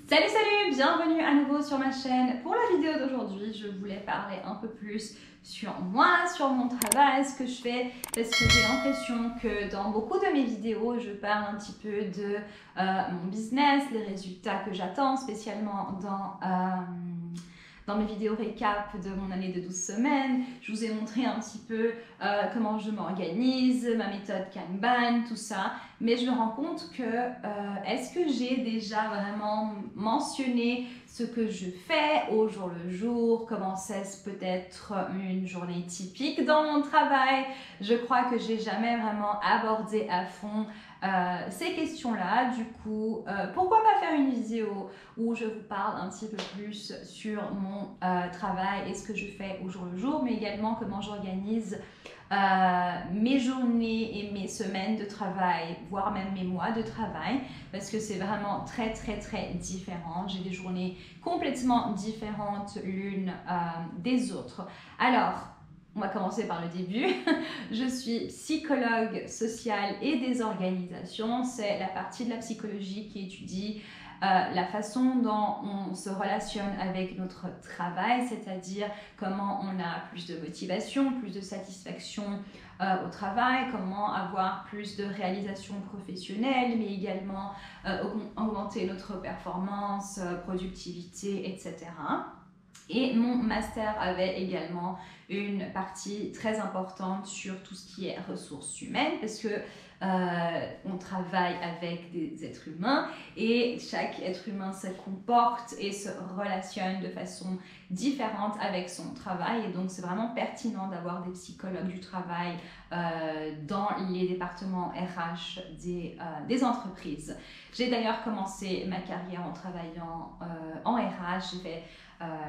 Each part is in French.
Salut, salut, bienvenue à nouveau sur ma chaîne. Pour la vidéo d'aujourd'hui, je voulais parler un peu plus sur moi, sur mon travail, ce que je fais, parce que j'ai l'impression que dans beaucoup de mes vidéos, je parle un petit peu de mon business, les résultats que j'attends, spécialement dans mes vidéos récap de mon année de 12 semaines. Je vous ai montré un petit peu comment je m'organise, ma méthode Kanban, tout ça. Mais je me rends compte que est-ce que j'ai déjà vraiment mentionné ce que je fais au jour le jour, comment c'est peut-être une journée typique dans mon travail. Je crois que j'ai jamais vraiment abordé à fond ces questions-là. Du coup, pourquoi pas faire une vidéo où je vous parle un petit peu plus sur mon travail et ce que je fais au jour le jour, mais également comment j'organise mes journées et mes semaines de travail, voire même mes mois de travail, parce que c'est vraiment très différent. J'ai des journées complètement différentes l'une des autres. Alors, on va commencer par le début. Je suis psychologue sociale et des organisations. C'est la partie de la psychologie qui étudie la façon dont on se relationne avec notre travail, c'est-à-dire comment on a plus de motivation, plus de satisfaction au travail, comment avoir plus de réalisation professionnelle, mais également augmenter notre performance, productivité, etc. Et mon master avait également une partie très importante sur tout ce qui est ressources humaines, parce que on travaille avec des êtres humains et chaque être humain se comporte et se relationne de façon différente avec son travail, et donc c'est vraiment pertinent d'avoir des psychologues du travail dans les départements RH des entreprises. J'ai d'ailleurs commencé ma carrière en travaillant en RH. J'ai fait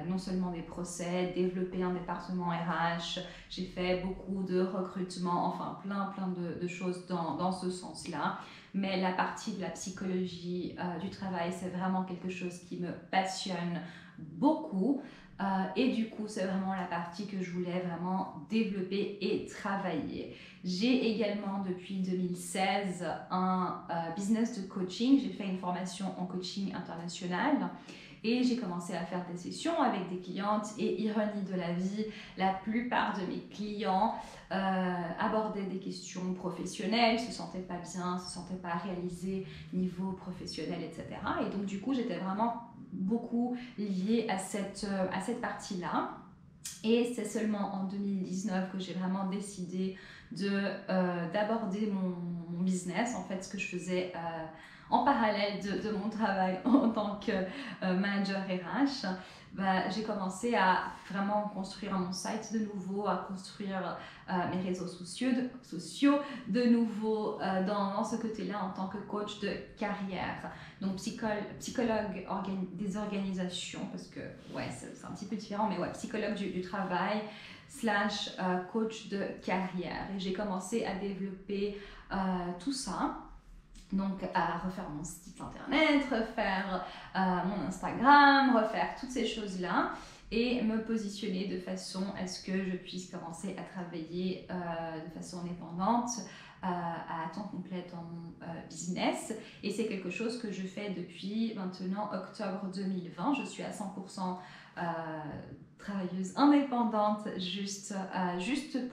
non seulement des procès, développer un département RH, j'ai fait beaucoup de recrutement, enfin plein de choses dans ce sens-là. Mais la partie de la psychologie du travail, c'est vraiment quelque chose qui me passionne beaucoup. Et du coup, c'est vraiment la partie que je voulais vraiment développer et travailler. J'ai également, depuis 2016, un business de coaching. J'ai fait une formation en coaching international. Et j'ai commencé à faire des sessions avec des clientes, et ironie de la vie, la plupart de mes clients abordaient des questions professionnelles, se sentaient pas bien, se sentaient pas réalisés niveau professionnel, etc. Et donc du coup, j'étais vraiment beaucoup liée à cette partie-là. Et c'est seulement en 2019 que j'ai vraiment décidé d'aborder mon business, en fait, ce que je faisais en parallèle de mon travail en tant que manager RH. J'ai commencé à vraiment construire mon site de nouveau, à construire mes réseaux sociaux de nouveau dans ce côté-là en tant que coach de carrière. Donc psychologue des organisations, parce que ouais, c'est un petit peu différent, mais ouais, psychologue du travail / coach de carrière. Et j'ai commencé à développer tout ça. Donc à refaire mon site internet, refaire mon Instagram, refaire toutes ces choses-là et me positionner de façon à ce que je puisse commencer à travailler de façon indépendante à temps complet dans mon business. Et c'est quelque chose que je fais depuis maintenant octobre 2020. Je suis à 100% travailleuse indépendante juste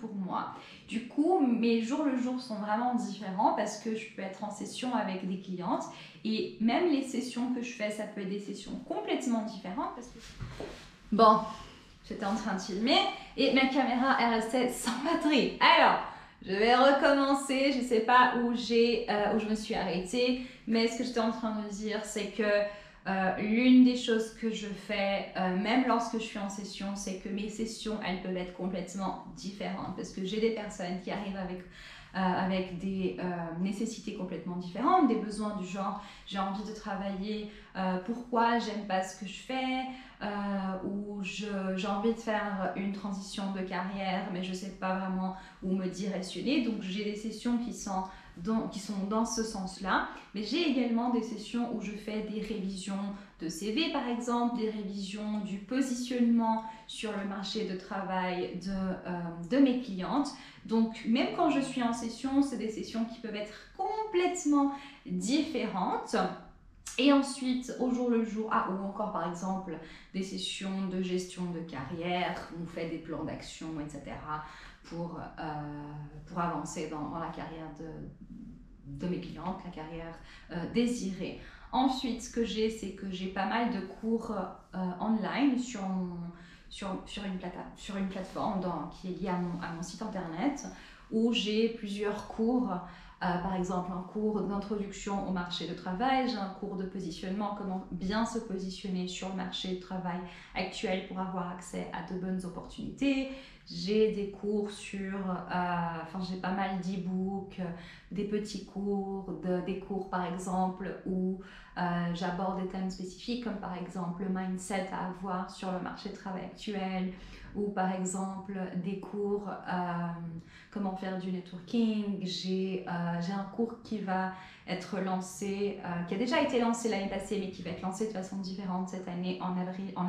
pour moi. Du coup, mes jours le jour sont vraiment différents parce que je peux être en session avec des clientes, et même les sessions que je fais, ça peut être des sessions complètement différentes parce que... Bon, j'étais en train de filmer et ma caméra est restée sans batterie. Alors, je vais recommencer. Je sais pas où je me suis arrêtée, mais ce que j'étais en train de dire, c'est que l'une des choses que je fais, même lorsque je suis en session, c'est que mes sessions, elles peuvent être complètement différentes parce que j'ai des personnes qui arrivent avec des nécessités complètement différentes, des besoins du genre j'ai envie de travailler, pourquoi j'aime pas ce que je fais, ou j'ai envie de faire une transition de carrière mais je sais pas vraiment où me directionner. Donc j'ai des sessions qui sont dans ce sens-là, mais j'ai également des sessions où je fais des révisions de CV par exemple, des révisions du positionnement sur le marché de travail de mes clientes. Donc même quand je suis en session, c'est des sessions qui peuvent être complètement différentes. Et ensuite, au jour le jour, ou encore par exemple des sessions de gestion de carrière, où on fait des plans d'action, etc. pour avancer dans la carrière de mes clientes, la carrière désirée. Ensuite, ce que j'ai, c'est que j'ai pas mal de cours online sur une plateforme qui est liée à mon site internet, où j'ai plusieurs cours. Par exemple, un cours d'introduction au marché du travail, j'ai un cours de positionnement, comment bien se positionner sur le marché du travail actuel pour avoir accès à de bonnes opportunités. J'ai des cours j'ai pas mal d'e-books, des petits cours, des cours par exemple où j'aborde des thèmes spécifiques comme par exemple le mindset à avoir sur le marché du travail actuel, ou par exemple des cours comment faire du networking. J'ai un cours qui va être lancé, qui a déjà été lancé l'année passée, mais qui va être lancé de façon différente cette année en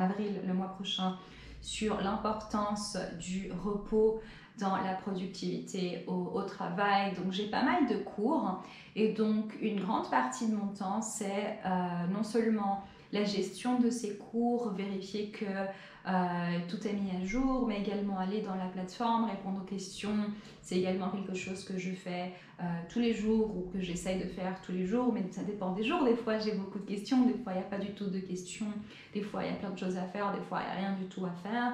avril le mois prochain, sur l'importance du repos dans la productivité au travail. Donc j'ai pas mal de cours, et donc une grande partie de mon temps c'est non seulement la gestion de ces cours, vérifier que tout est mis à jour, mais également aller dans la plateforme, répondre aux questions. C'est également quelque chose que je fais tous les jours, ou que j'essaye de faire tous les jours, mais ça dépend des jours. Des fois j'ai beaucoup de questions, des fois il n'y a pas du tout de questions, des fois il y a plein de choses à faire, des fois il n'y a rien du tout à faire.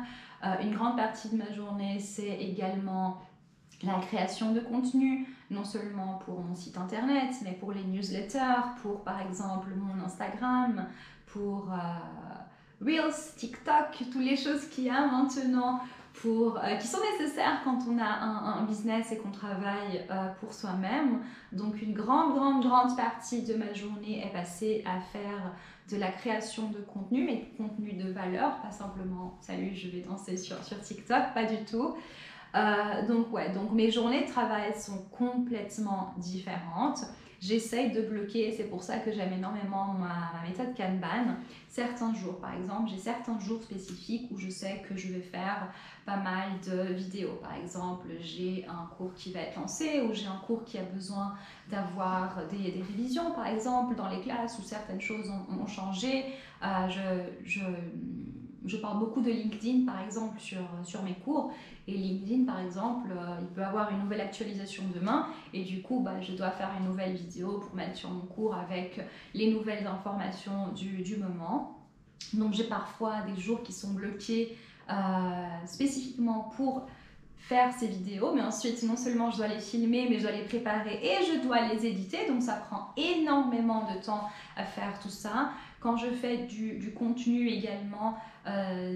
Une grande partie de ma journée c'est également la création de contenu, non seulement pour mon site internet, mais pour les newsletters, pour par exemple mon Instagram, pour Reels, TikTok, toutes les choses qu'il y a maintenant qui sont nécessaires quand on a un business et qu'on travaille pour soi-même. Donc une grande partie de ma journée est passée à faire de la création de contenu, mais de contenu de valeur, pas simplement « salut, je vais danser sur TikTok », pas du tout. Donc mes journées de travail sont complètement différentes. J'essaye de bloquer, c'est pour ça que j'aime énormément ma méthode Kanban. Certains jours, par exemple, j'ai certains jours spécifiques où je sais que je vais faire pas mal de vidéos. Par exemple, j'ai un cours qui va être lancé, ou j'ai un cours qui a besoin d'avoir des révisions, par exemple, dans les classes où certaines choses ont changé. Je parle beaucoup de LinkedIn, par exemple, sur mes cours. Et LinkedIn, par exemple, il peut avoir une nouvelle actualisation demain, et du coup, je dois faire une nouvelle vidéo pour mettre sur mon cours avec les nouvelles informations du moment. Donc j'ai parfois des jours qui sont bloqués spécifiquement pour faire ces vidéos, mais ensuite non seulement je dois les filmer, mais je dois les préparer et je dois les éditer, donc ça prend énormément de temps à faire tout ça. Quand je fais du contenu également,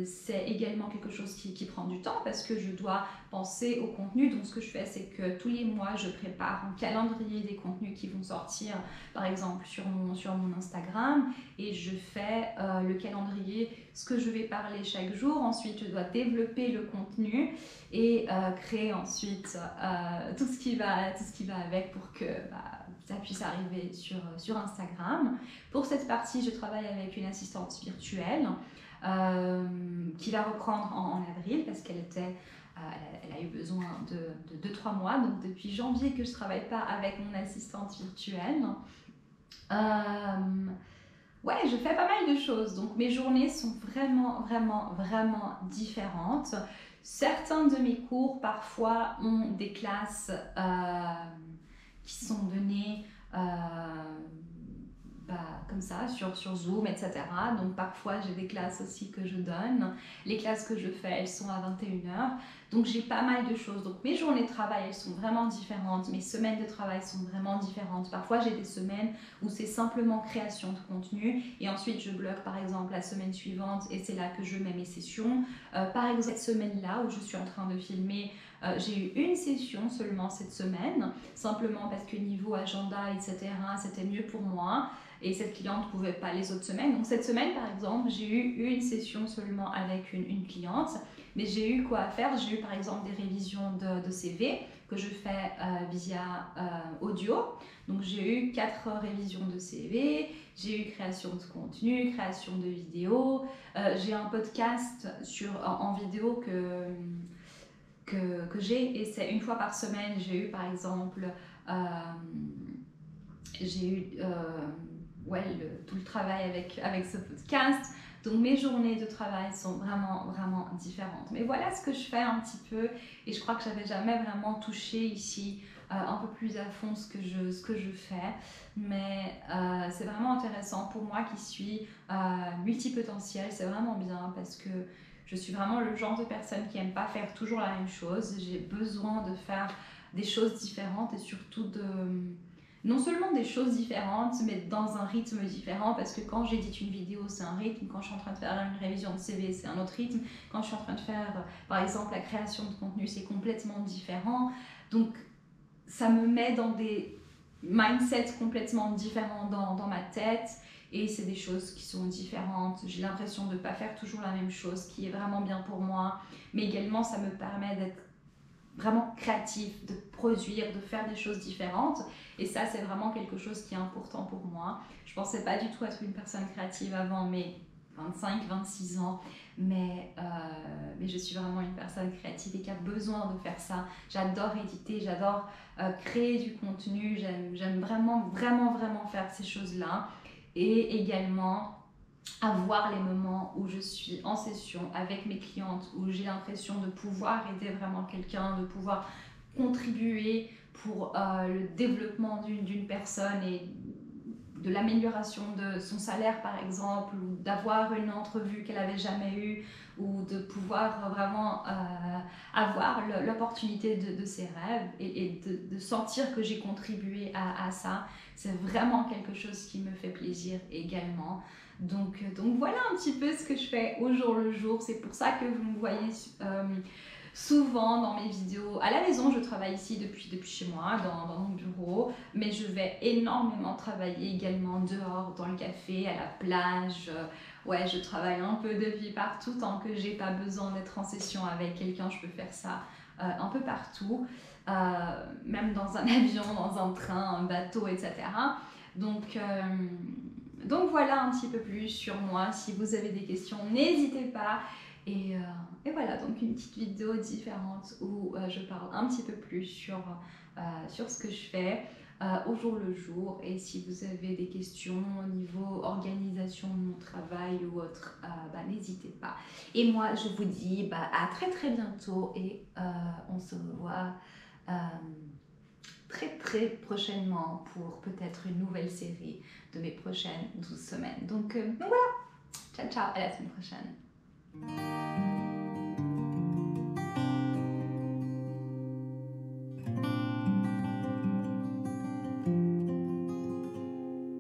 c'est également quelque chose qui prend du temps, parce que je dois penser au contenu. Donc ce que je fais, c'est que tous les mois je prépare un calendrier des contenus qui vont sortir, par exemple sur mon Instagram, et je fais le calendrier, ce que je vais parler chaque jour. Ensuite je dois développer le contenu et créer ensuite tout ce qui va avec pour que ça puisse arriver sur Instagram. Pour cette partie, je travaille avec une assistante virtuelle qui va reprendre en avril, parce qu'elle a eu besoin de 2-3 mois. Donc depuis janvier que je ne travaille pas avec mon assistante virtuelle. Ouais, je fais pas mal de choses. Donc mes journées sont vraiment différentes. Certains de mes cours, parfois, ont des classes qui sont données comme ça, sur Zoom, etc. Donc parfois, j'ai des classes aussi que je donne. Les classes que je fais, elles sont à 21h. Donc j'ai pas mal de choses. Donc mes journées de travail, elles sont vraiment différentes. Mes semaines de travail sont vraiment différentes. Parfois, j'ai des semaines où c'est simplement création de contenu. Et ensuite, je bloque par exemple la semaine suivante, et c'est là que je mets mes sessions. Par exemple, cette semaine-là où je suis en train de filmer, j'ai eu une session seulement cette semaine, simplement parce que niveau agenda, etc., c'était mieux pour moi. Et cette cliente ne pouvait pas les autres semaines. Donc cette semaine, par exemple, j'ai eu une session seulement avec une cliente. Mais j'ai eu quoi à faire. J'ai eu par exemple des révisions de CV que je fais via audio. Donc j'ai eu 4 révisions de CV. J'ai eu création de contenu, création de vidéos. J'ai un podcast en vidéo que j'ai, et c'est une fois par semaine. J'ai eu par exemple... j'ai eu tout le travail avec ce podcast. Donc mes journées de travail sont vraiment différentes. Mais voilà ce que je fais un petit peu, et je crois que j'avais jamais vraiment touché ici un peu plus à fond ce que je fais. Mais c'est vraiment intéressant pour moi qui suis multipotentielle. C'est vraiment bien parce que je suis vraiment le genre de personne qui n'aime pas faire toujours la même chose. J'ai besoin de faire des choses différentes et surtout non seulement des choses différentes, mais dans un rythme différent, parce que quand j'édite une vidéo, c'est un rythme, quand je suis en train de faire une révision de CV, c'est un autre rythme, quand je suis en train de faire, par exemple, la création de contenu, c'est complètement différent. Donc, ça me met dans des mindsets complètement différents dans ma tête, et c'est des choses qui sont différentes. J'ai l'impression de ne pas faire toujours la même chose, qui est vraiment bien pour moi, mais également, ça me permet d'être vraiment créatif, de produire, de faire des choses différentes, et ça c'est vraiment quelque chose qui est important pour moi. Je pensais pas du tout être une personne créative avant mes 25-26 ans, mais je suis vraiment une personne créative et qui a besoin de faire ça. J'adore éditer, j'adore créer du contenu, j'aime vraiment faire ces choses-là, et également avoir les moments où je suis en session avec mes clientes, où j'ai l'impression de pouvoir aider vraiment quelqu'un, de pouvoir contribuer pour le développement d'une personne et de l'amélioration de son salaire par exemple, ou d'avoir une entrevue qu'elle n'avait jamais eue, ou de pouvoir vraiment avoir l'opportunité de ses rêves, et de sentir que j'ai contribué à ça. C'est vraiment quelque chose qui me fait plaisir également. Donc voilà un petit peu ce que je fais au jour le jour. C'est pour ça que vous me voyez souvent dans mes vidéos. À la maison, je travaille ici depuis chez moi, dans mon bureau, mais je vais énormément travailler également dehors, dans le café, à la plage. Ouais, je travaille un peu depuis partout. Tant que j'ai pas besoin d'être en session avec quelqu'un, je peux faire ça un peu partout, même dans un avion, dans un train, un bateau, etc. Donc voilà un petit peu plus sur moi. Si vous avez des questions, n'hésitez pas. Et voilà, donc une petite vidéo différente où je parle un petit peu plus sur ce que je fais au jour le jour. Et si vous avez des questions au niveau organisation de mon travail ou autre, n'hésitez pas. Et moi, je vous dis à très bientôt, et on se revoit très prochainement pour peut-être une nouvelle série de mes prochaines 12 semaines. Donc voilà, ciao à la semaine prochaine.